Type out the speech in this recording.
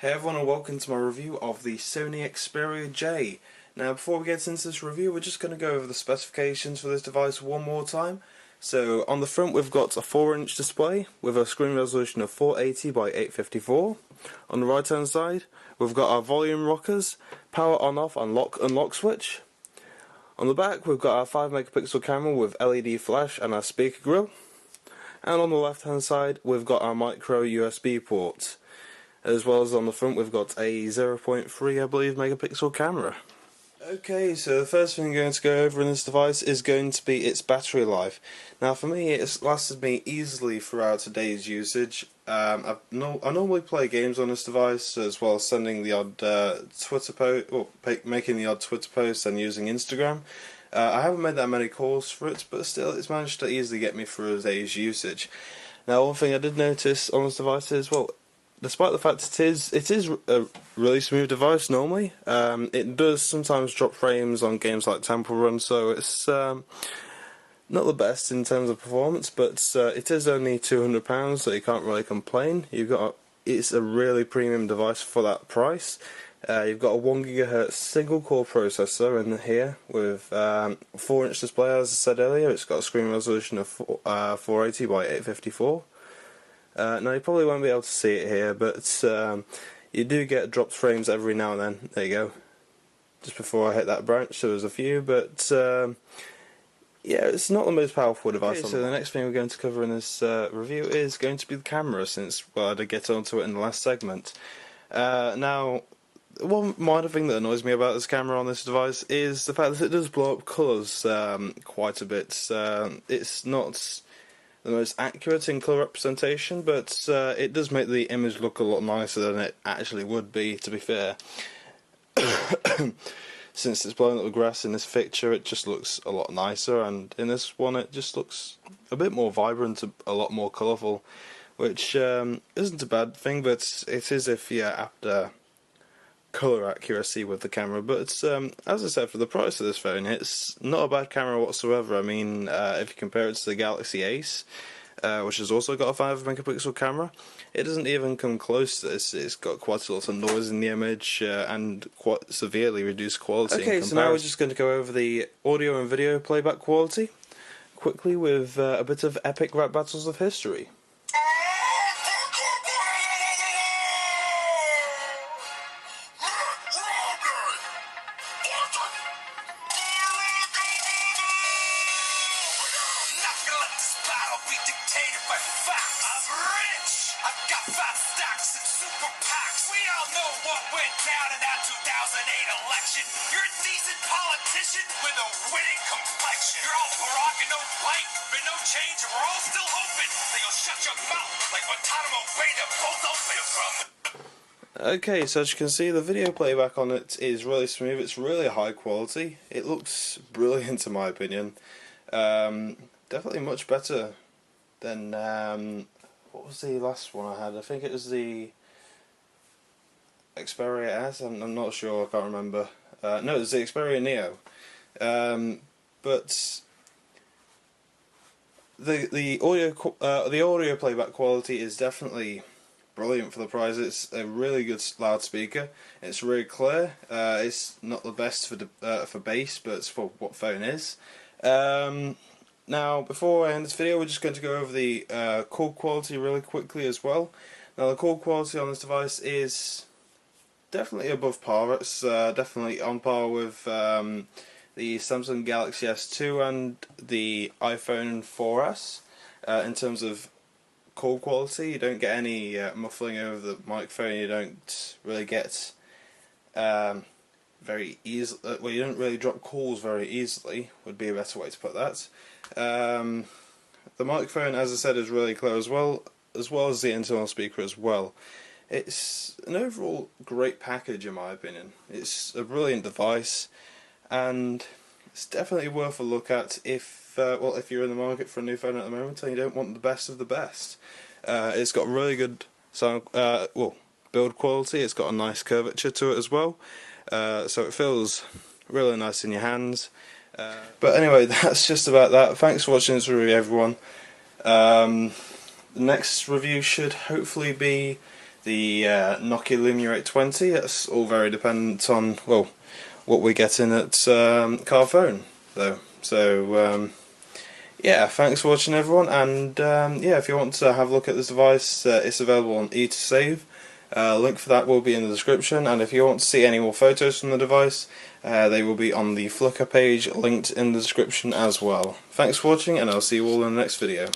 Hey everyone, and welcome to my review of the Sony Xperia J. Now before we get into this review, we're just going to go over the specifications for this device one more time. So on the front we've got a 4-inch display with a screen resolution of 480 by 854. On the right hand side we've got our volume rockers, power on off and lock unlock switch. On the back we've got our 5 megapixel camera with LED flash and our speaker grill. And on the left hand side we've got our micro USB port. As well as on the front we've got a 0.3 I believe megapixel camera. Okay, so the first thing I'm going to go over in this device is going to be its battery life. Now for me it's lasted me easily throughout today's usage. I normally play games on this device as well as sending the odd Twitter post, or making the odd Twitter post and using Instagram. I haven't made that many calls for it, but still it's managed to easily get me through a day's usage. Now one thing I did notice on this device is, well, despite the fact it is a really smooth device normally, it does sometimes drop frames on games like Temple Run, so it's not the best in terms of performance, but it is only £200, so you can't really complain. It's a really premium device for that price. You've got a 1 GHz single core processor in here with 4-inch display, as I said earlier. It's got a screen resolution of 480 by 854. Now you probably won't be able to see it here, but you do get dropped frames every now and then. There you go. Just before I hit that branch there was a few, but yeah, it's not the most powerful device. Okay, so the next thing we're going to cover in this review is going to be the camera, since, well, I did get onto it in the last segment. Now, one minor thing that annoys me about this camera on this device is the fact that it does blow up colours quite a bit. It's not the most accurate in colour representation, but it does make the image look a lot nicer than it actually would be, to be fair. Since it's blowing up the grass in this picture, it just looks a lot nicer, and in this one it just looks a bit more vibrant, a lot more colourful, which isn't a bad thing, but it is if you're after colour accuracy with the camera. But as I said, for the price of this phone, it's not a bad camera whatsoever. I mean, if you compare it to the Galaxy Ace, which has also got a 5 megapixel camera, it doesn't even come close to this. It's got quite a lot of noise in the image and quite severely reduced quality. Okay, so now we're just going to go over the audio and video playback quality quickly with a bit of epic rap battles of history. Be dictated by facts. I'm rich. I've got 5 stacks and super packs. We all know what went down in that 2008 election. You're a decent politician with a winning complexion. You're all Barack and no bite, but no change, and we're all still hoping that you'll shut your mouth like Guantanamo Bay to both open from. Okay, so as you can see, the video playback on it is really smooth. It's really high quality. It looks brilliant in my opinion. Definitely much better than what was the last one I had? I think it was the Xperia S. I'm not sure. I can't remember. No, it was the Xperia Neo. But the audio playback quality is definitely brilliant for the price. It's a really good loudspeaker. It's really clear. It's not the best for bass, but it's for what phone is. Now, before I end this video, we're just going to go over the call quality really quickly as well. Now, the call quality on this device is definitely above par. It's definitely on par with the Samsung Galaxy S2 and the iPhone 4S in terms of call quality. You don't get any muffling over the microphone. You don't really get very easy. Well, you don't really drop calls very easily, would be a better way to put that. The microphone, as I said, is really clear as well as the internal speaker as well. It's an overall great package in my opinion. It's a brilliant device, and it's definitely worth a look at if you're in the market for a new phone at the moment and you don't want the best of the best. It's got really good sound, build quality. It's got a nice curvature to it as well, so it feels really nice in your hands. But anyway, that's just about that. Thanks for watching this review, everyone. The next review should hopefully be the Nokia Lumia 820. It's all very dependent on, well, what we get in at Car Phone though. So yeah, thanks for watching everyone, and yeah, if you want to have a look at this device, it's available on eToSave. Link for that will be in the description, and if you want to see any more photos from the device, they will be on the Flickr page linked in the description as well. Thanks for watching, and I'll see you all in the next video.